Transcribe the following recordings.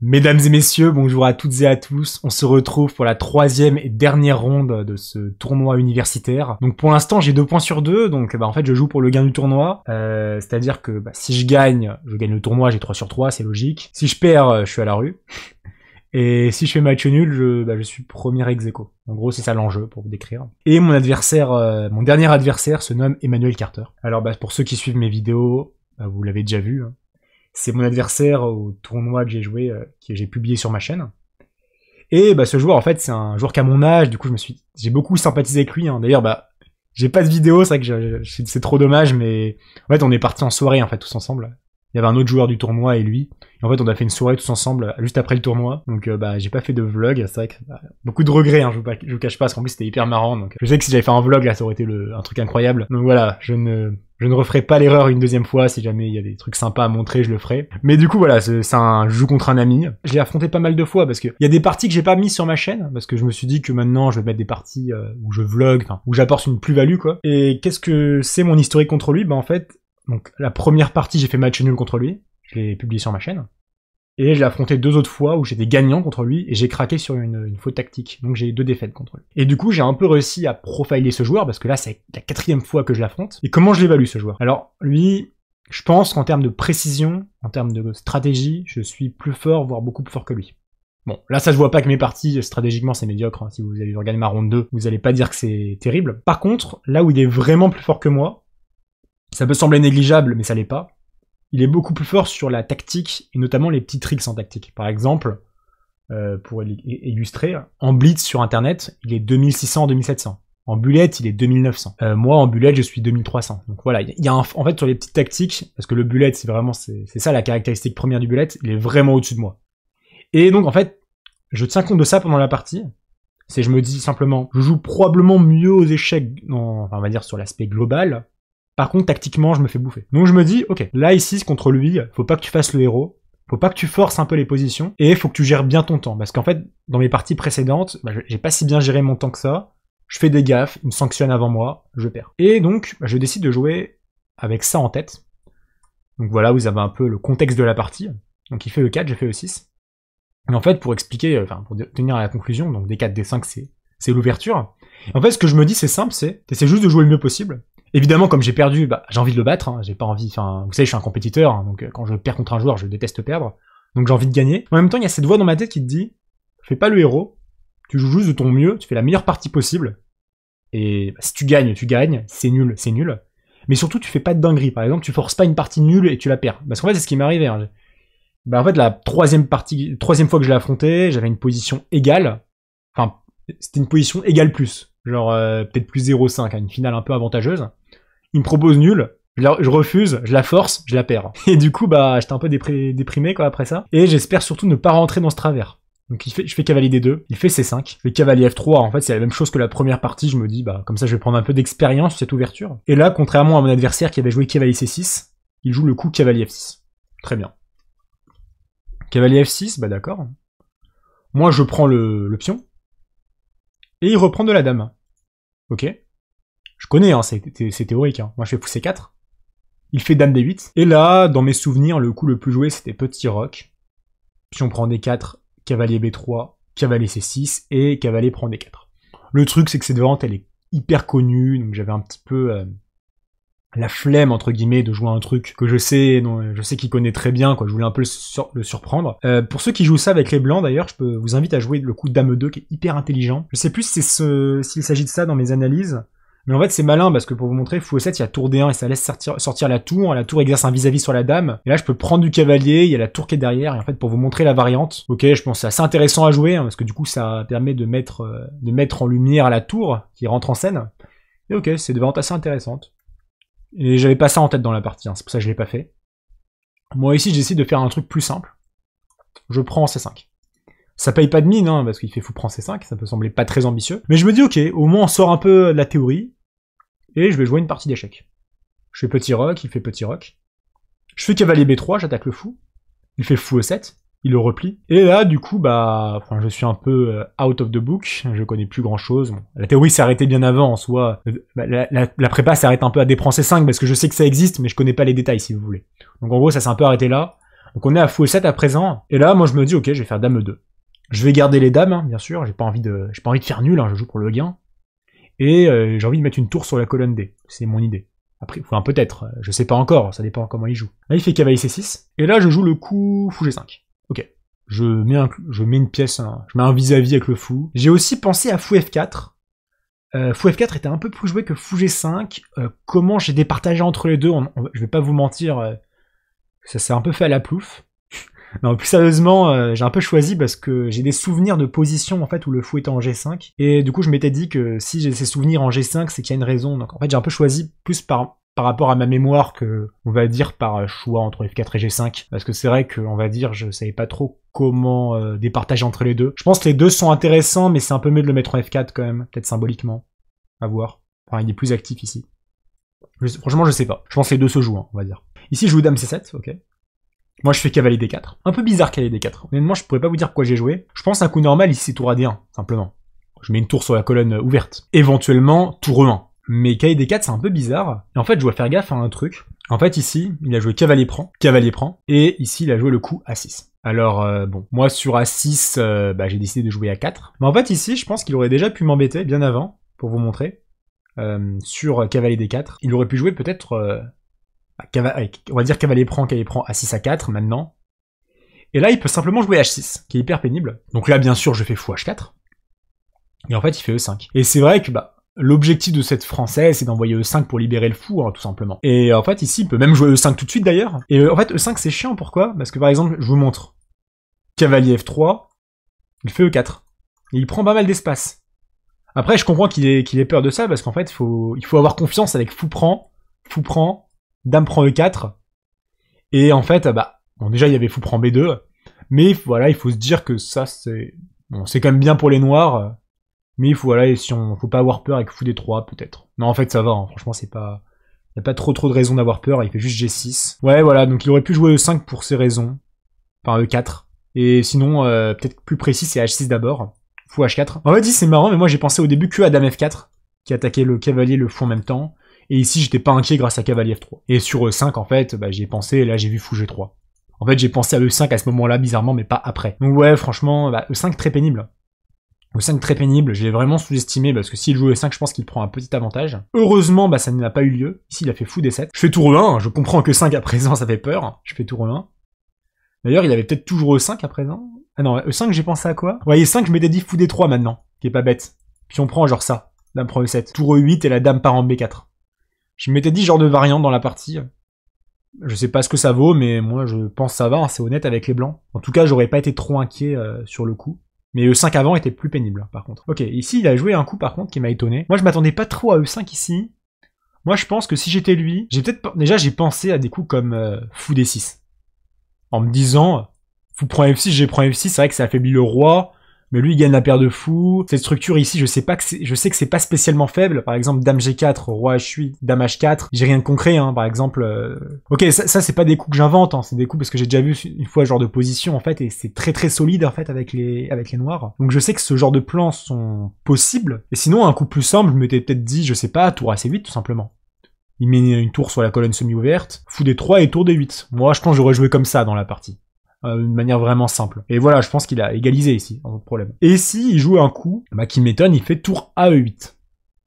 Mesdames et messieurs, bonjour à toutes et à tous. On se retrouve pour la troisième et dernière ronde de ce tournoi universitaire. Donc pour l'instant, j'ai 2 points sur 2, donc en fait, je joue pour le gain du tournoi. C'est-à-dire que si je gagne le tournoi, j'ai 3 sur 3, c'est logique. Si je perds, je suis à la rue. Et si je fais match nul, je suis premier ex aequo. En gros, c'est ça l'enjeu pour vous décrire. Et mon adversaire, mon dernier adversaire se nomme Emmanuel Carter. Alors pour ceux qui suivent mes vidéos, vous l'avez déjà vu, hein. C'est mon adversaire au tournoi que j'ai joué, que j'ai publié sur ma chaîne. Et ce joueur, en fait, c'est un joueur qu'à mon âge, du coup, j'ai beaucoup sympathisé avec lui, hein. D'ailleurs, j'ai pas de vidéo, c'est vrai que c'est trop dommage, mais en fait, on est partis en soirée, en fait, tous ensemble. Il y avait un autre joueur du tournoi et lui. Et en fait, on a fait une soirée tous ensemble, juste après le tournoi. Donc, j'ai pas fait de vlog, c'est vrai que, beaucoup de regrets, hein, je vous cache pas, parce qu'en plus, c'était hyper marrant. Donc, je sais que si j'avais fait un vlog, là, ça aurait été un truc incroyable. Donc voilà, je ne referai pas l'erreur une deuxième fois. Si jamais il y a des trucs sympas à montrer, je le ferai. Mais du coup, voilà, je joue contre un ami. Je l'ai affronté pas mal de fois parce que il y a des parties que j'ai pas mis sur ma chaîne parce que je me suis dit que maintenant je vais mettre des parties où je vlog, enfin où j'apporte une plus-value quoi. Et qu'est-ce que c'est mon historique contre lui? En fait, donc la première partie j'ai fait match nul contre lui. Je l'ai publié sur ma chaîne. Et je l'ai affronté 2 autres fois où j'étais gagnant contre lui et j'ai craqué sur une faute tactique. Donc j'ai 2 défaites contre lui. Et du coup, j'ai un peu réussi à profiler ce joueur parce que là, c'est la 4e fois que je l'affronte. Et comment je l'évalue ce joueur? Alors, lui, je pense qu'en termes de précision, en termes de stratégie, je suis plus fort, voire beaucoup plus fort que lui. Bon, là, ça se voit pas que mes parties, stratégiquement, c'est médiocre. Hein. Si vous avez regardé ma ronde 2, vous allez pas dire que c'est terrible. Par contre, là où il est vraiment plus fort que moi, ça peut sembler négligeable, mais ça l'est pas. Il est beaucoup plus fort sur la tactique, et notamment les petits tricks en tactique. Par exemple, pour illustrer, en blitz sur internet, il est 2600-2700. En bullet, il est 2900. Moi, en bullet, je suis 2300. Donc voilà, il y a en fait, sur les petites tactiques, parce que le bullet, c'est ça la caractéristique première du bullet, il est vraiment au-dessus de moi. Et donc, en fait, je tiens compte de ça pendant la partie. Je me dis simplement, je joue probablement mieux aux échecs, on va dire sur l'aspect global. Par contre, tactiquement, je me fais bouffer. Donc je me dis, ok, là ici, contre lui, faut pas que tu fasses le héros, faut pas que tu forces un peu les positions, et faut que tu gères bien ton temps. Parce qu'en fait, dans mes parties précédentes, j'ai pas si bien géré mon temps que ça, je fais des gaffes, il me sanctionne avant moi, je perds. Et donc, je décide de jouer avec ça en tête. Donc voilà, vous avez un peu le contexte de la partie. Donc il fait E4, j'ai fait E6. Et en fait, pour expliquer, pour tenir à la conclusion, donc D4, D5, c'est l'ouverture. En fait, ce que je me dis, c'est simple, t'essaies juste de jouer le mieux possible. Évidemment, comme j'ai perdu, j'ai envie de le battre, hein, j'ai pas envie, vous savez, je suis un compétiteur, hein, donc quand je perds contre un joueur, je déteste perdre, donc j'ai envie de gagner. En même temps, il y a cette voix dans ma tête qui te dit, fais pas le héros, tu joues juste de ton mieux, tu fais la meilleure partie possible, et si tu gagnes, c'est nul, c'est nul, mais surtout, tu fais pas de dinguerie, par exemple, tu forces pas une partie nulle et tu la perds, parce qu'en fait, c'est ce qui m'est arrivé, hein. En fait, la troisième fois que je l'ai affronté, j'avais une position égale, c'était une position égale plus, genre peut-être plus 0,5, à une finale un peu avantageuse. Il me propose nul, je refuse, je la force, je la perds. Et du coup, j'étais un peu déprimé quoi après ça. Et j'espère surtout ne pas rentrer dans ce travers. Donc je fais cavalier D2, il fait C5, je fais cavalier F3, en fait c'est la même chose que la première partie, je me dis, comme ça je vais prendre un peu d'expérience sur cette ouverture. Et là, contrairement à mon adversaire qui avait joué cavalier C6, il joue le coup cavalier F6. Très bien. Cavalier F6, d'accord. Moi je prends le pion, et il reprend de la dame. Ok. Je connais, hein, c'est théorique. Hein. Moi, je fais fou C4. Il fait dame D8. Et là, dans mes souvenirs, le coup le plus joué, c'était petit roc. Puis on prend D4, cavalier B3, cavalier C6, et cavalier prend D4. Le truc, c'est que cette variante, elle est hyper connue, donc j'avais un petit peu la flemme, entre guillemets, de jouer un truc que je sais qu'il connaît très bien, quoi. Je voulais un peu le surprendre. Pour ceux qui jouent ça avec les blancs, d'ailleurs, je vous invite à jouer le coup dame 2, qui est hyper intelligent. Je sais plus s'il s'agit de ça dans mes analyses, mais en fait, c'est malin, parce que pour vous montrer, fou 7, il y a tour D1, et ça laisse sortir la tour exerce un vis-à-vis sur la dame, et là, je peux prendre du cavalier, il y a la tour qui est derrière, et en fait, pour vous montrer la variante, ok, je pense que c'est assez intéressant à jouer, hein, parce que du coup, ça permet de mettre en lumière la tour, qui rentre en scène, et ok, c'est des variantes assez intéressantes. Et j'avais pas ça en tête dans la partie, hein, c'est pour ça que je l'ai pas fait. Moi ici, j'essaie de faire un truc plus simple. Je prends C5. Ça paye pas de mine, hein, parce qu'il fait fou prend C5, ça peut sembler pas très ambitieux. Mais je me dis, ok, au moins on sort un peu de la théorie, et je vais jouer une partie d'échecs. Je fais petit roc, il fait petit roc. Je fais cavalier B3, j'attaque le fou. Il fait fou E7, il le replie. Et là, du coup, je suis un peu out of the book, je connais plus grand chose. Bon, la théorie s'est arrêtée bien avant, en soi. La prépa s'arrête un peu à D prend C5, parce que je sais que ça existe, mais je connais pas les détails, si vous voulez. Donc en gros, ça s'est un peu arrêté là. Donc on est à fou E7 à présent. Et là, moi je me dis, ok, je vais faire dame E2. Je vais garder les dames, hein, bien sûr. J'ai pas envie de faire nul, hein, je joue pour le gain. Et j'ai envie de mettre une tour sur la colonne D. C'est mon idée. Après, enfin peut-être, je sais pas encore, ça dépend comment il joue. Là il fait cavalier C6. Et là je joue le coup fou G5. Ok. Je mets une pièce, hein, je mets un vis-à-vis avec le fou. J'ai aussi pensé à fou F4. Fou F4 était un peu plus joué que fou G5. Comment j'ai départagé entre les deux, je vais pas vous mentir, ça s'est un peu fait à la plouffe. Non, plus sérieusement, j'ai un peu choisi parce que j'ai des souvenirs de position en fait où le fou était en G5. Et du coup, je m'étais dit que si j'ai ces souvenirs en G5, c'est qu'il y a une raison. Donc en fait, j'ai un peu choisi plus par rapport à ma mémoire que, on va dire, par choix entre F4 et G5. Parce que c'est vrai que, on va dire, je savais pas trop comment départager entre les deux. Je pense que les deux sont intéressants, mais c'est un peu mieux de le mettre en F4 quand même, peut-être symboliquement. À voir. Enfin, il est plus actif ici. Franchement, je sais pas. Je pense que les deux se jouent, hein, on va dire. Ici, je joue dame C7, ok. Moi, je fais cavalier D4. Un peu bizarre cavalier D4. Honnêtement, je pourrais pas vous dire pourquoi j'ai joué. Je pense un coup normal, ici, c'est tour AD1, simplement. Je mets une tour sur la colonne ouverte. Éventuellement, tour E1. Mais cavalier D4, c'est un peu bizarre. Et en fait, je dois faire gaffe à un truc. En fait, ici, il a joué cavalier prend, et ici, il a joué le coup A6. Alors, bon, moi, sur A6, j'ai décidé de jouer A4. Mais en fait, ici, je pense qu'il aurait déjà pu m'embêter, bien avant, pour vous montrer. Sur cavalier D4, il aurait pu jouer peut-être... on va dire cavalier prend A6 à 4 maintenant. Et là, il peut simplement jouer H6, qui est hyper pénible. Donc là, bien sûr, je fais fou H4. Et en fait, il fait E5. Et c'est vrai que l'objectif de cette française, c'est d'envoyer E5 pour libérer le fou, hein, tout simplement. Et en fait, ici, il peut même jouer E5 tout de suite, d'ailleurs. Et en fait, E5, c'est chiant, pourquoi? Parce que, par exemple, je vous montre. Cavalier F3, il fait E4. Et il prend pas mal d'espace. Après, je comprends qu'il ait peur de ça, parce qu'en fait, il faut avoir confiance avec fou prend, dame prend E4, et en fait, bon, déjà il y avait fou prend B2, mais voilà, il faut se dire que ça c'est quand même bien pour les noirs, mais il faut faut pas avoir peur avec fou D3 peut-être. Non, en fait ça va, hein, franchement c'est pas, y a pas trop de raisons d'avoir peur, il fait juste G6. Ouais, voilà, donc il aurait pu jouer E5 pour ces raisons, enfin E4, et sinon peut-être plus précis c'est H6 d'abord, fou H4. En fait, c'est marrant, mais moi j'ai pensé au début que à dame F4 qui attaquait le cavalier, le fou en même temps. Et ici, j'étais pas inquiet grâce à cavalier F3. Et sur E5, en fait, j'y ai pensé, et là, j'ai vu fou G3. En fait, j'ai pensé à E5 à ce moment-là, bizarrement, mais pas après. Donc ouais, franchement, E5 très pénible. E5 très pénible, j'ai vraiment sous-estimé, parce que s'il joue E5, je pense qu'il prend un petit avantage. Heureusement, ça n'a pas eu lieu. Ici, il a fait fou D7. Je fais tour E1, je comprends que 5 à présent, ça fait peur. Je fais tour E1. D'ailleurs, il avait peut-être toujours E5 à présent. Ah non, E5, j'ai pensé à quoi? Ouais, E5, je m'étais dit fou D3 maintenant, qui est pas bête. Puis on prend genre ça, dame prend E7. Tour E8 et la dame part en B4. Je m'étais dit genre de variante dans la partie. Je sais pas ce que ça vaut, mais moi je pense que ça va, hein, c'est honnête avec les blancs. En tout cas, j'aurais pas été trop inquiet sur le coup. Mais E5 avant était plus pénible, par contre. Ok, ici il a joué un coup par contre qui m'a étonné. Moi je m'attendais pas trop à E5 ici. Moi je pense que si j'étais lui, déjà j'ai pensé à des coups comme fou D6. En me disant, fou prend F6, j'ai prend F6, c'est vrai que ça affaiblit le roi. Mais lui, il gagne la paire de fous. Cette structure ici, je sais que c'est pas spécialement faible. Par exemple, dame G4, roi H8, dame H4. J'ai rien de concret, hein. Par exemple, ok, ça c'est pas des coups que j'invente, hein. C'est des coups parce que j'ai déjà vu une fois ce genre de position, en fait, et c'est très très solide, en fait, avec les noirs. Donc je sais que ce genre de plans sont possibles. Et sinon, un coup plus simple, je m'étais peut-être dit, je sais pas, tour AC8, tout simplement. Il met une tour sur la colonne semi-ouverte, fou D3 et tour D8. Moi, je pense que j'aurais joué comme ça dans la partie. D'une manière vraiment simple. Et voilà, je pense qu'il a égalisé ici, sans problème. Et ici, il joue un coup, qui m'étonne, il fait tour AE8.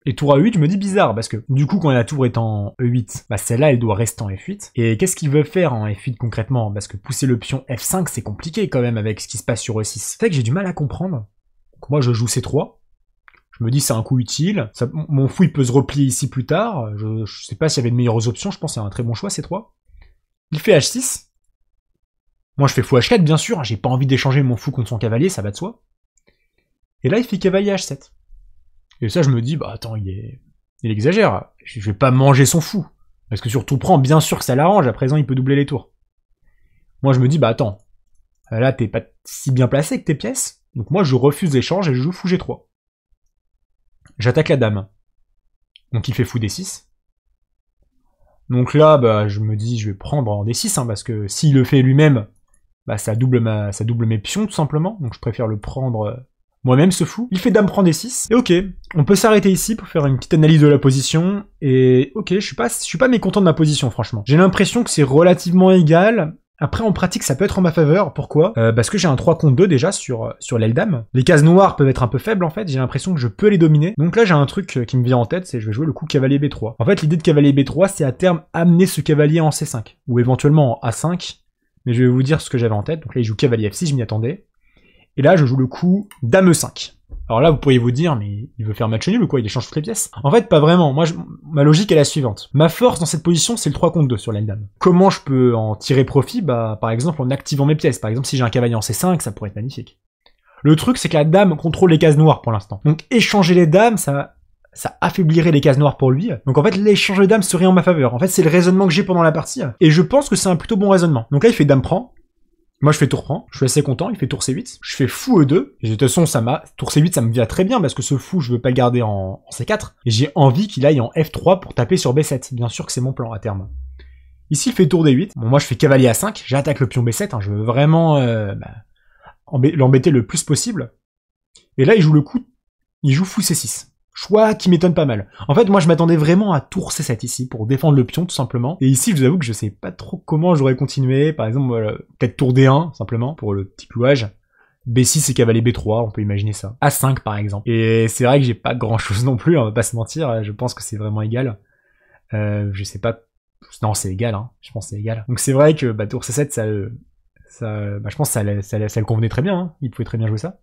Et tour AE8, je me dis bizarre, parce que du coup, quand la tour est en E8, celle-là, elle doit rester en F8. Et qu'est-ce qu'il veut faire en F8 concrètement? Parce que pousser le pion F5, c'est compliqué quand même avec ce qui se passe sur E6. C'est fait que j'ai du mal à comprendre. Donc moi, je joue C3. Je me dis c'est un coup utile. Mon fou, il peut se replier ici plus tard. Je sais pas s'il y avait de meilleures options, je pense que c'est un très bon choix, C3. Il fait H6. Moi, je fais fou H4, bien sûr, j'ai pas envie d'échanger mon fou contre son cavalier, ça va de soi. Et là, il fait cavalier H7. Et ça, je me dis, attends, il exagère. Je vais pas manger son fou. Parce que sur tout prend, bien sûr que ça l'arrange, à présent, il peut doubler les tours. Moi, je me dis, attends, là, t'es pas si bien placé avec tes pièces. Donc moi, je refuse l'échange et je joue fou G3. J'attaque la dame. Donc il fait fou D6. Donc là, je me dis, je vais prendre en D6, hein, parce que s'il le fait lui-même, ça double mes pions, tout simplement. Donc je préfère le prendre moi-même, ce fou. Il fait dame prend D6. Et ok, on peut s'arrêter ici pour faire une petite analyse de la position. Et ok, je suis pas mécontent de ma position, franchement. J'ai l'impression que c'est relativement égal. Après, en pratique, ça peut être en ma faveur. Pourquoi? Parce que j'ai un 3 contre 2 déjà sur l'aile dame. Les cases noires peuvent être un peu faibles en fait, j'ai l'impression que je peux les dominer. Donc là, j'ai un truc qui me vient en tête, c'est je vais jouer le coup cavalier B3. En fait, l'idée de cavalier B3, c'est à terme amener ce cavalier en C5, ou éventuellement en A5, mais je vais vous dire ce que j'avais en tête. Donc là, il joue cavalier F6, je m'y attendais. Et là, je joue le coup dame E5. Alors là, vous pourriez vous dire, mais il veut faire match nul ou quoi? Il échange toutes les pièces? En fait, pas vraiment. Moi, ma logique est la suivante. Ma force dans cette position, c'est le 3 contre 2 sur l'aile dame. Comment je peux en tirer profit? Bah, par exemple, en activant mes pièces. Par exemple, si j'ai un cavalier en C5, ça pourrait être magnifique. Le truc, c'est que la dame contrôle les cases noires pour l'instant. Donc, échanger les dames, ça affaiblirait les cases noires pour lui. Donc en fait, l'échange de dames serait en ma faveur. En fait, c'est le raisonnement que j'ai pendant la partie. Et je pense que c'est un plutôt bon raisonnement. Donc là, il fait dame prend. Moi, je fais tour prend, je suis assez content, il fait tour C8, je fais fou E2, et de toute façon, tour C8, ça me vient très bien, parce que ce fou, je veux pas le garder en C4, et j'ai envie qu'il aille en F3 pour taper sur B7, bien sûr que c'est mon plan à terme. Ici, il fait tour D8, bon, moi, je fais cavalier A5, j'attaque le pion B7, hein, je veux vraiment l'embêter le plus possible, et là, il joue le coup, il joue fou C6. Choix qui m'étonne pas mal. En fait, moi, je m'attendais vraiment à tour C7 ici, pour défendre le pion, tout simplement. Et ici, je vous avoue que je sais pas trop comment j'aurais continué. Par exemple, peut-être tour D1, simplement, pour le petit clouage. B6 et cavalier B3, on peut imaginer ça. A5, par exemple. Et c'est vrai que j'ai pas grand-chose non plus, on va pas se mentir. Je pense que c'est vraiment égal. Je sais pas... Non, c'est égal, hein. Je pense que c'est égal. Donc c'est vrai que tour C7, je pense que ça le convenait très bien, hein. Il pouvait très bien jouer ça.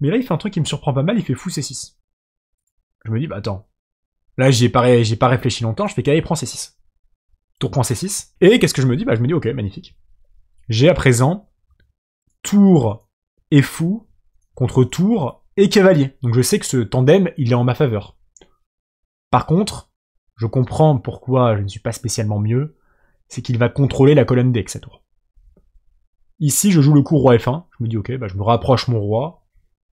Mais là, il fait un truc qui me surprend pas mal, il fait fou C6. Je me dis, attends. Là, j'ai pas réfléchi longtemps, je fais cavalier prend C6. Tour prend C6. Et qu'est-ce que je me dis? Je me dis, ok, magnifique. J'ai à présent tour et fou contre tour et cavalier. Donc je sais que ce tandem, il est en ma faveur. Par contre, je comprends pourquoi je ne suis pas spécialement mieux, c'est qu'il va contrôler la colonne D avec sa tour. Ici, je joue le coup roi F1. Je me dis, ok, je me rapproche mon roi.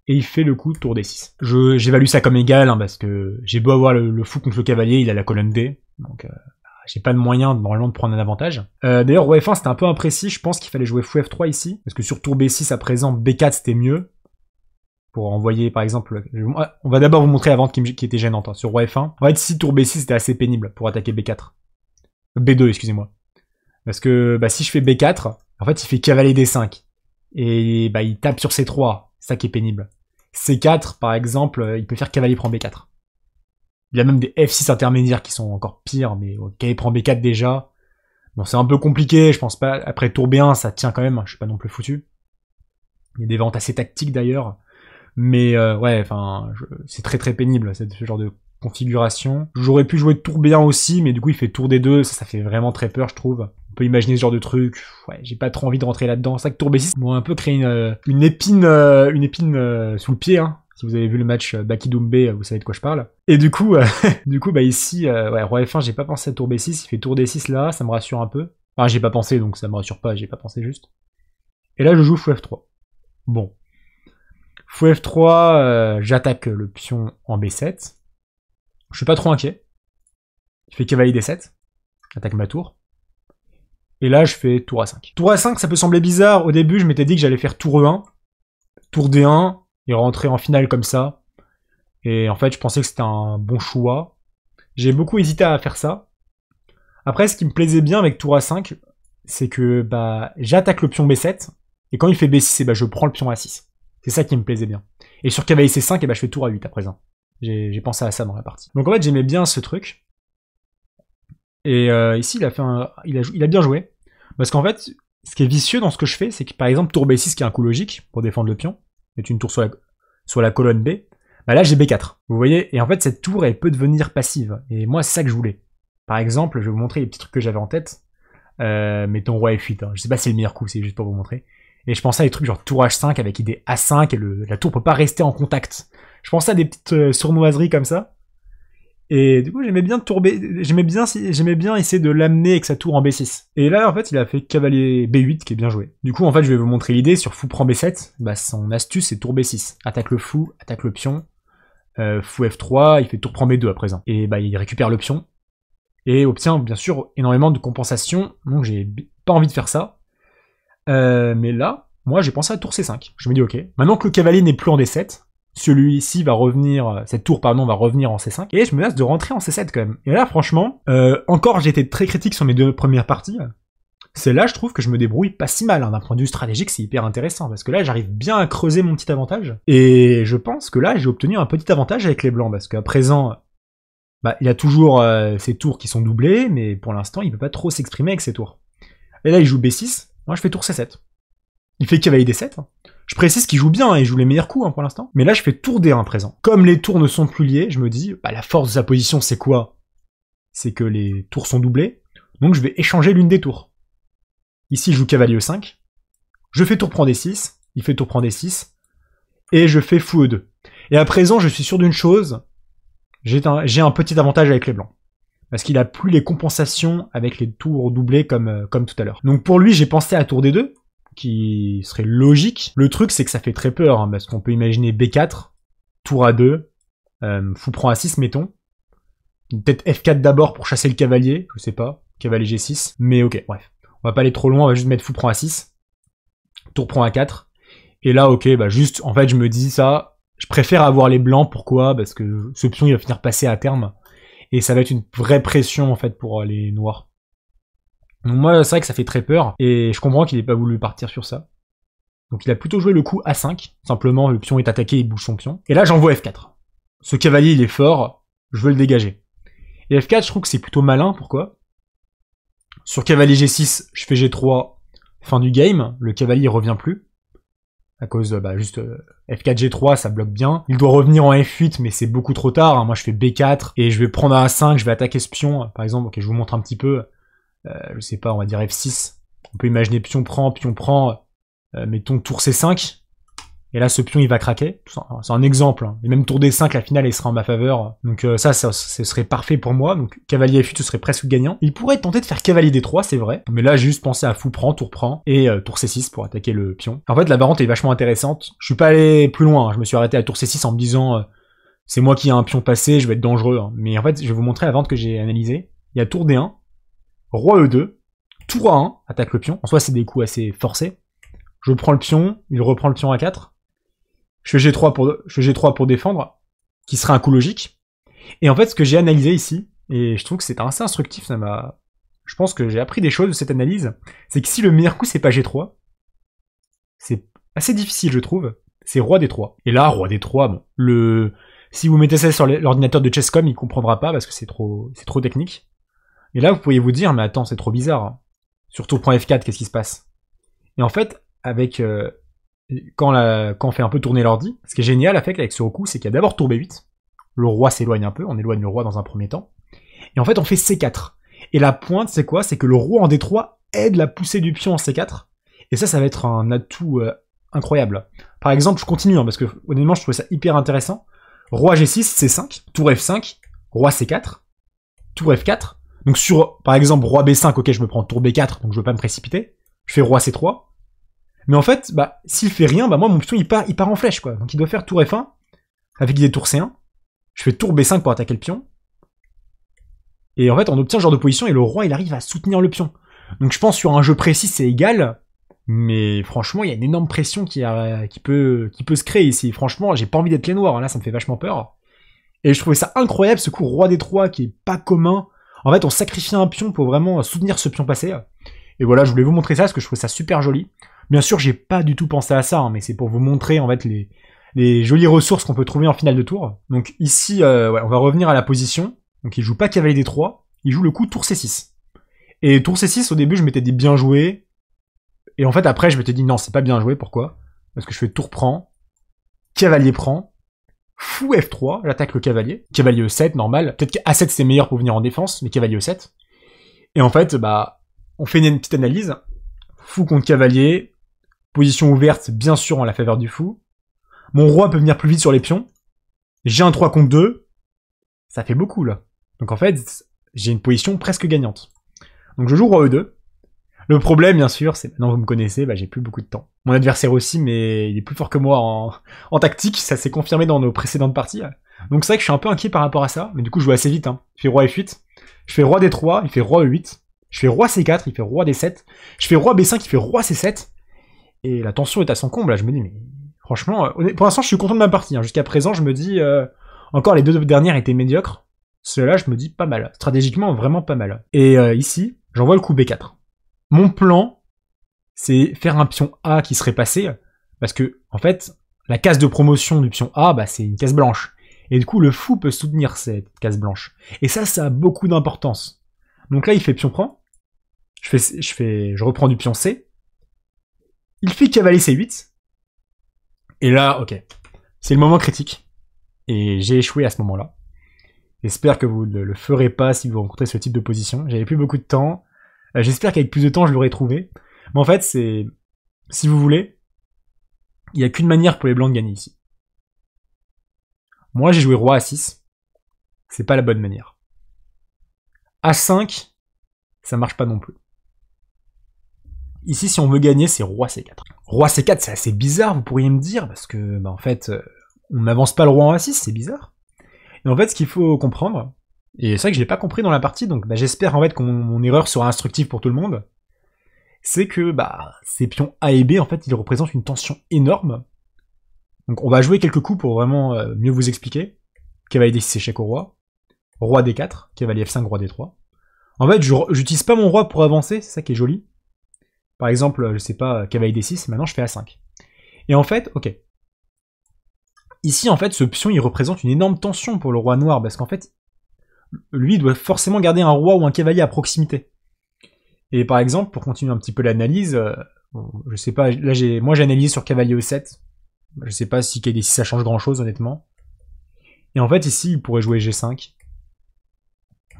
Et il fait le coup tour D6. J'évalue ça comme égal, hein, parce que j'ai beau avoir le fou contre le cavalier, il a la colonne D, donc j'ai pas de moyen normalement de prendre un avantage. D'ailleurs, roi F1 c'était un peu imprécis, je pense qu'il fallait jouer fou F3 ici, parce que sur tour B6 à présent, B4 c'était mieux, pour envoyer par exemple... On va d'abord vous montrer la vente qui était gênante, hein, sur roi F1. En fait ici tour B6 c'était assez pénible pour attaquer B4. B2, excusez-moi. Parce que si je fais B4, en fait il fait cavalier D5, et il tape sur C3, c'est ça qui est pénible. C4, par exemple, il peut faire cavalier prend B4. Il y a même des F6 intermédiaires qui sont encore pires, mais cavalier prend B4 déjà. Bon, c'est un peu compliqué, je pense pas. Après tour B1, ça tient quand même, je suis pas non plus foutu. Il y a des ventes assez tactiques d'ailleurs. Mais ouais, enfin, c'est très très pénible, ce genre de configuration. J'aurais pu jouer tour B1 aussi, mais du coup il fait tour D2, ça fait vraiment très peur, je trouve. On peut imaginer ce genre de truc. Ouais, j'ai pas trop envie de rentrer là-dedans. C'est vrai que tour B6 m'ont un peu créé une épine sous le pied, hein. Si vous avez vu le match Baki Doumbé, vous savez de quoi je parle. Et du coup, ici, ouais, roi F1, j'ai pas pensé à tour B6, il fait tour D6 là, ça me rassure un peu. Enfin, j'ai pas pensé, donc ça me rassure pas, j'ai pas pensé juste. Et là, je joue fou F3. Bon. Fou F3, j'attaque le pion en B7. Je suis pas trop inquiet. Il fait cavalier D7. J'attaque ma tour. Et là, je fais tour A5. Tour A5, ça peut sembler bizarre. Au début, je m'étais dit que j'allais faire tour E1, tour D1, et rentrer en finale comme ça. Et en fait, je pensais que c'était un bon choix. J'ai beaucoup hésité à faire ça. Après, ce qui me plaisait bien avec tour A5, c'est que j'attaque le pion B7, et quand il fait B6, je prends le pion A6. C'est ça qui me plaisait bien. Et sur cavalier C5, je fais tour A8 à présent. J'ai pensé à ça dans la partie. Donc en fait, j'aimais bien ce truc. Et ici, il a bien joué. Parce qu'en fait, ce qui est vicieux dans ce que je fais, c'est que par exemple, tour B6, qui est un coup logique pour défendre le pion, mettre une tour sur la colonne B, là j'ai B4. Vous voyez? Et en fait, cette tour, elle peut devenir passive. Et moi, c'est ça que je voulais. Par exemple, je vais vous montrer les petits trucs que j'avais en tête. Mettons roi F8. Hein. Je sais pas si c'est le meilleur coup, c'est juste pour vous montrer. Et je pensais à des trucs genre tour H5 avec idée A5 et la tour peut pas rester en contact. Je pensais à des petites sournoiseries comme ça. Et du coup, j'aimais bien essayer de l'amener avec sa tour en B6. Et là, en fait, il a fait cavalier B8 qui est bien joué. Du coup, en fait, je vais vous montrer l'idée sur fou prend B7. Son astuce, c'est tour B6. Attaque le fou, attaque le pion. Fou F3, il fait tour prend B2 à présent. Et il récupère le pion. Et obtient, bien sûr, énormément de compensation. Donc, j'ai pas envie de faire ça. Mais là, moi j'ai pensé à tour C5. Je me dis ok, maintenant que le cavalier n'est plus en D7, celui-ci va revenir, cette tour pardon va revenir en C5, et je me laisse de rentrer en C7 quand même. Et là franchement, encore j'ai été très critique sur mes deux premières parties, Celle-là, je trouve que je me débrouille pas si mal, hein. D'un point de vue stratégique, c'est hyper intéressant, parce que là, j'arrive bien à creuser mon petit avantage, et je pense que là, j'ai obtenu un petit avantage avec les blancs, parce qu'à présent, bah, il a toujours ses tours qui sont doublés, mais pour l'instant, il peut pas trop s'exprimer avec ses tours. Et là, il joue B6, moi je fais tour C7. Il fait cavalier D7, hein. Je précise qu'il joue bien, hein, il joue les meilleurs coups hein, pour l'instant. Mais là, je fais tour D1 présent. Comme les tours ne sont plus liés, je me dis, bah, la force de sa position, c'est quoi? C'est que les tours sont doublés, donc je vais échanger l'une des tours. Ici, je joue cavalier E5, je fais tour prend D6, il fait tour prend D6, et je fais fou E2. Et à présent, je suis sûr d'une chose, j'ai un petit avantage avec les blancs. Parce qu'il a plus les compensations avec les tours doublés comme tout à l'heure. Donc pour lui, j'ai pensé à tour D2, qui serait logique. Le truc, c'est que ça fait très peur, hein, parce qu'on peut imaginer B4, tour A2, fou prend A6, mettons. Peut-être F4 d'abord pour chasser le cavalier, je sais pas, cavalier G6, mais ok, bref. On va pas aller trop loin, on va juste mettre fou prend A6, tour prend A4, et là, ok, bah juste, en fait, je me dis ça, je préfère avoir les blancs, pourquoi? Parce que ce pion, il va finir passer à terme, et ça va être une vraie pression, en fait, pour les noirs. Donc moi, c'est vrai que ça fait très peur, et je comprends qu'il ait pas voulu partir sur ça. Donc il a plutôt joué le coup A5, simplement le pion est attaqué, il bouge son pion. Et là j'envoie F4. Ce cavalier il est fort, je veux le dégager. Et F4 je trouve que c'est plutôt malin, pourquoi? Sur cavalier G6, je fais G3, fin du game, le cavalier revient plus. À cause juste F4 G3 ça bloque bien. Il doit revenir en F8 mais c'est beaucoup trop tard, hein. Moi je fais B4 et je vais prendre à A5, je vais attaquer ce pion. Par exemple, ok je vous montre un petit peu, je sais pas, on va dire F6. On peut imaginer pion prend, mettons tour C5, et là ce pion il va craquer, c'est un exemple, hein. Et même tour D5, la finale elle sera en ma faveur, donc ça serait parfait pour moi, donc cavalier F8 ce serait presque gagnant. Il pourrait tenter de faire cavalier D3, c'est vrai, mais là j'ai juste pensé à fou prend, et tour C6 pour attaquer le pion. En fait la variante est vachement intéressante, je suis pas allé plus loin, hein. Je me suis arrêté à tour C6 en me disant c'est moi qui ai un pion passé, je vais être dangereux, hein. Mais en fait je vais vous montrer la variante que j'ai analysée. Il y a tour D1, roi E2, tour A1, attaque le pion, en soi c'est des coups assez forcés. Je prends le pion, il reprend le pion à 4. Je fais G3 pour défendre, qui serait un coup logique. Et en fait, ce que j'ai analysé ici, et je trouve que c'est assez instructif, je pense que j'ai appris des choses de cette analyse, c'est que si le meilleur coup c'est pas G3, c'est assez difficile je trouve, c'est roi D3. Et là, roi D3, bon, si vous mettez ça sur l'ordinateur de Chesscom, il comprendra pas parce que c'est trop technique. Et là, vous pourriez vous dire, mais attends, c'est trop bizarre. Sur tour prend F4, qu'est-ce qui se passe? Et en fait, avec quand on fait un peu tourner l'ordi, ce qui est génial avec ce coup, c'est qu'il y a d'abord tour B8, le roi s'éloigne un peu, on éloigne le roi dans un premier temps, et en fait on fait C4. Et la pointe c'est quoi? C'est que le roi en D3 aide la poussée du pion en C4, et ça va être un atout incroyable. Par exemple, je continue, hein, parce que honnêtement je trouvais ça hyper intéressant. Roi G6, C5, tour F5, roi C4, tour F4, donc par exemple roi B5, ok je me prends tour B4, donc je veux pas me précipiter, je fais roi C3, mais en fait, s'il fait rien, moi mon pion il part en flèche quoi. Donc il doit faire tour F1, avec des tours C1, je fais tour B5 pour attaquer le pion, et en fait on obtient ce genre de position et le roi il arrive à soutenir le pion. Donc je pense sur un jeu précis c'est égal, mais franchement il y a une énorme pression qui peut se créer ici. Franchement j'ai pas envie d'être les noirs, hein. Là ça me fait vachement peur. Et je trouvais ça incroyable ce coup roi D3 qui est pas commun. En fait on sacrifie un pion pour vraiment soutenir ce pion passé. Et voilà, je voulais vous montrer ça parce que je trouvais ça super joli. Bien sûr, j'ai pas du tout pensé à ça, hein, mais c'est pour vous montrer en fait les jolies ressources qu'on peut trouver en finale de tour. Donc ici, on va revenir à la position. Donc il joue pas cavalier D3, il joue le coup tour C6. Et tour C6, au début, je m'étais dit bien joué. Et en fait, après, je m'étais dit non, c'est pas bien joué. Pourquoi? Parce que je fais tour prend, cavalier prend, fou F3, j'attaque le cavalier. Cavalier E7, normal. Peut-être que A7 c'est meilleur pour venir en défense, mais cavalier E7. Et en fait, on fait une petite analyse. Fou contre cavalier. Position ouverte, bien sûr, en la faveur du fou. Mon roi peut venir plus vite sur les pions. J'ai un 3 contre 2. Ça fait beaucoup, là. Donc en fait, j'ai une position presque gagnante. Donc je joue roi E2. Le problème, bien sûr, c'est maintenant vous me connaissez, j'ai plus beaucoup de temps. Mon adversaire aussi, mais il est plus fort que moi en tactique. Ça s'est confirmé dans nos précédentes parties. Donc c'est vrai que je suis un peu inquiet par rapport à ça. Mais du coup, je joue assez vite. Hein. Je fais roi F8. Je fais roi D3. Il fait roi E8. Je fais roi C4. Il fait roi D7. Je fais roi B5. Il fait roi C7. Et la tension est à son comble, là, je me dis, mais franchement, pour l'instant, je suis content de ma partie. Hein. Jusqu'à présent, je me dis, encore les deux dernières étaient médiocres. Celle-là, je me dis pas mal. Stratégiquement, vraiment pas mal. Et ici, j'envoie le coup B4. mon plan, c'est faire un pion A qui serait passé, parce que, en fait, la case de promotion du pion A, bah, c'est une case blanche. Et du coup, le fou peut soutenir cette case blanche. Et ça a beaucoup d'importance. Donc là, il fait pion prend. Je reprends du pion C. Il fait cavalier C8. Et là, ok. C'est le moment critique. Et j'ai échoué à ce moment-là. J'espère que vous ne le ferez pas si vous rencontrez ce type de position. J'avais plus beaucoup de temps. J'espère qu'avec plus de temps, je l'aurai trouvé. Mais en fait, c'est... Si vous voulez, il n'y a qu'une manière pour les blancs de gagner ici. Moi, j'ai joué roi A6. C'est pas la bonne manière. A5, ça marche pas non plus. Ici, si on veut gagner, c'est roi C4. Roi C4, c'est assez bizarre, vous pourriez me dire, parce que, bah, en fait, on n'avance pas le roi en A6, c'est bizarre. Et en fait, ce qu'il faut comprendre, et c'est vrai que je l'ai pas compris dans la partie, donc bah, j'espère en fait que mon erreur sera instructive pour tout le monde, c'est que bah, ces pions A et B, en fait, ils représentent une tension énorme. Donc on va jouer quelques coups pour vraiment mieux vous expliquer. Cavalier D6 échec au roi. Roi D4, cavalier F5, roi D3. En fait, j'utilise pas mon roi pour avancer, c'est ça qui est joli. Par exemple, je sais pas, cavalier D6, maintenant je fais A5. Et en fait, ok. Ici, en fait, ce pion, il représente une énorme tension pour le roi noir, parce qu'en fait, lui, il doit forcément garder un roi ou un cavalier à proximité. Et par exemple, pour continuer un petit peu l'analyse, je sais pas, là moi j'ai analysé sur cavalier E7. Je sais pas si cavalier D6 ça change grand chose, honnêtement. Et en fait, ici, il pourrait jouer G5.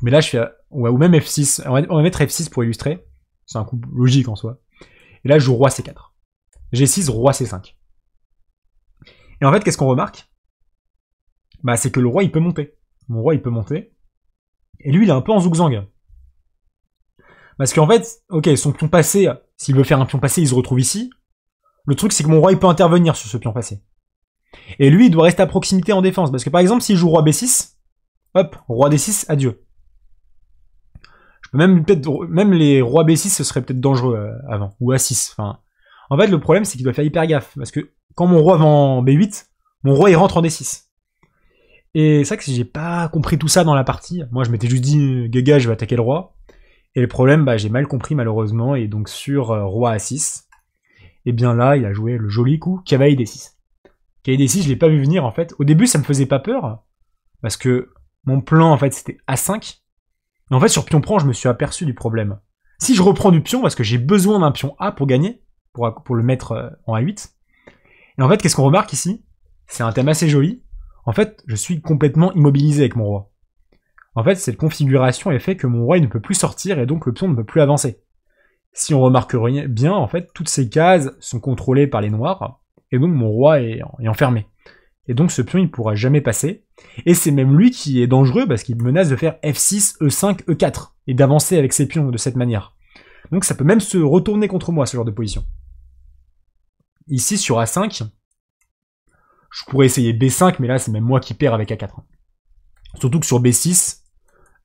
Mais là, je fais... Ouais, ou même F6. On va mettre F6 pour illustrer. C'est un coup logique en soi. Et là, je joue roi C4. G6, roi C5. Et en fait, qu'est-ce qu'on remarque? Bah, c'est que le roi, il peut monter. Mon roi, il peut monter. Et lui, il est un peu en zigzag. Parce qu'en fait, ok, son pion passé, s'il veut faire un pion passé, il se retrouve ici. Le truc, c'est que mon roi, il peut intervenir sur ce pion passé. Et lui, il doit rester à proximité en défense. Parce que par exemple, s'il joue roi B6, hop, roi D6, adieu. Je peux même les rois B6, ce serait peut-être dangereux avant. Ou A6, enfin... En fait, le problème, c'est qu'il doit faire hyper gaffe. Parce que quand mon roi va en B8, mon roi, il rentre en D6. Et c'est vrai que j'ai pas compris tout ça dans la partie. Moi, je m'étais juste dit, gaga, je vais attaquer le roi. Et le problème, bah, j'ai mal compris malheureusement. Et donc sur roi A6, et bien là, il a joué le joli coup cavalier D6. Cavalier D6, je l'ai pas vu venir en fait. Au début, ça me faisait pas peur. Parce que mon plan, en fait, c'était A5. Et en fait, sur pion prend, je me suis aperçu du problème. Si je reprends du pion, parce que j'ai besoin d'un pion A pour gagner, pour le mettre en A8. Et en fait, qu'est-ce qu'on remarque ici? C'est un thème assez joli. En fait, je suis complètement immobilisé avec mon roi. En fait, cette configuration est fait que mon roi il ne peut plus sortir et donc le pion ne peut plus avancer. Si on remarque bien, en fait, toutes ces cases sont contrôlées par les noirs, et donc mon roi est enfermé. Et donc ce pion il pourra jamais passer. Et c'est même lui qui est dangereux parce qu'il menace de faire F6, E5, E4, et d'avancer avec ses pions de cette manière. Donc ça peut même se retourner contre moi, ce genre de position. Ici, sur A5, je pourrais essayer B5, mais là, c'est même moi qui perds avec A4. Surtout que sur B6,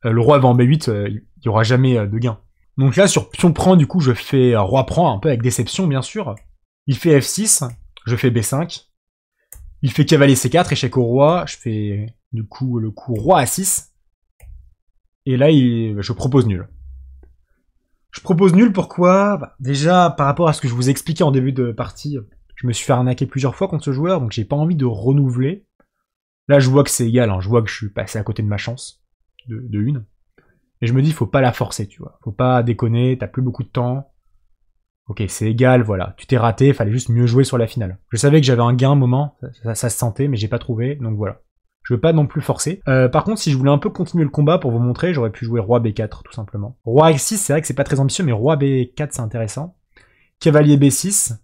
le roi va en B8, il n'y aura jamais de gain. Donc là, sur pion prend, du coup, je fais roi prend, un peu avec déception, bien sûr. Il fait F6, je fais B5. Il fait cavalier C4, échec au roi. Je fais, du coup, le coup roi A6. Et là, je propose nul. Je propose nul, pourquoi? Bah, déjà, par rapport à ce que je vous expliquais en début de partie, je me suis fait arnaquer plusieurs fois contre ce joueur, donc j'ai pas envie de renouveler. Là, je vois que c'est égal, hein, je vois que je suis passé à côté de ma chance, de une. Et je me dis, faut pas la forcer, tu vois. Faut pas déconner, t'as plus beaucoup de temps. Ok, c'est égal, voilà. Tu t'es raté, fallait juste mieux jouer sur la finale. Je savais que j'avais un gain un moment, ça se sentait, mais j'ai pas trouvé, donc voilà. Je veux pas non plus forcer. Par contre, si je voulais un peu continuer le combat pour vous montrer, j'aurais pu jouer roi B4, tout simplement. Roi X6, c'est vrai que c'est pas très ambitieux, mais roi B4, c'est intéressant. Cavalier B6.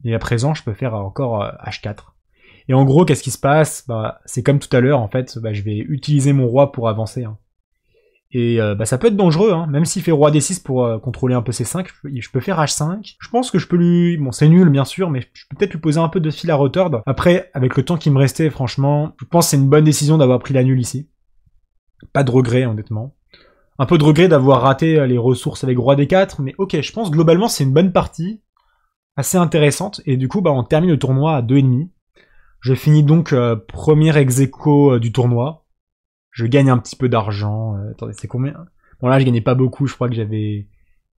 Et à présent, je peux faire encore H4. Et en gros, qu'est-ce qui se passe? Bah, c'est comme tout à l'heure, en fait, bah, je vais utiliser mon roi pour avancer. Hein. Et bah, ça peut être dangereux, hein. Même s'il fait roi D6 pour contrôler un peu C5, je peux faire H5. Je pense que je peux lui... Bon, c'est nul, bien sûr, mais je peux peut-être lui poser un peu de fil à retordre. Après, avec le temps qui me restait, franchement, je pense que c'est une bonne décision d'avoir pris la nulle ici. Pas de regret, honnêtement. Un peu de regret d'avoir raté les ressources avec roi D4, mais ok, je pense globalement c'est une bonne partie. Assez intéressante, et du coup, bah, on termine le tournoi à 2,5. Je finis donc premier ex-aequo du tournoi. Je gagne un petit peu d'argent. Attendez, c'est combien? Bon là, je gagnais pas beaucoup, je crois que j'avais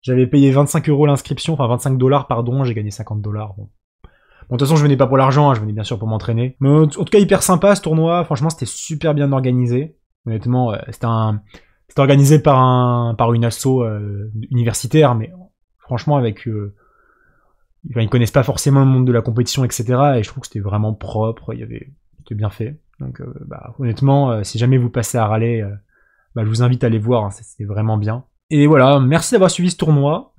J'avais payé 25 € l'inscription, enfin 25 $, pardon, j'ai gagné 50 $. Bon. Bon, de toute façon, je venais pas pour l'argent, hein, je venais bien sûr pour m'entraîner. Mais en tout cas, hyper sympa ce tournoi. Franchement, c'était super bien organisé. Honnêtement, c'était organisé par une asso universitaire, mais franchement, ils connaissent pas forcément le monde de la compétition, etc. Et je trouve que c'était vraiment propre. C'était bien fait. Donc, honnêtement, si jamais vous passez à Raleigh, je vous invite à aller voir. Hein, c'était vraiment bien. Et voilà, merci d'avoir suivi ce tournoi.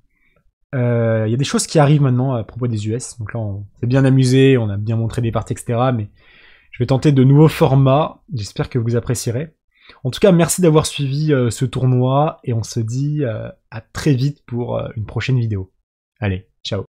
Il y a des choses qui arrivent maintenant à propos des US. Donc là, on s'est bien amusé, on a bien montré des parties, etc. Mais je vais tenter de nouveaux formats. J'espère que vous apprécierez. En tout cas, merci d'avoir suivi ce tournoi et on se dit à très vite pour une prochaine vidéo. Allez, ciao.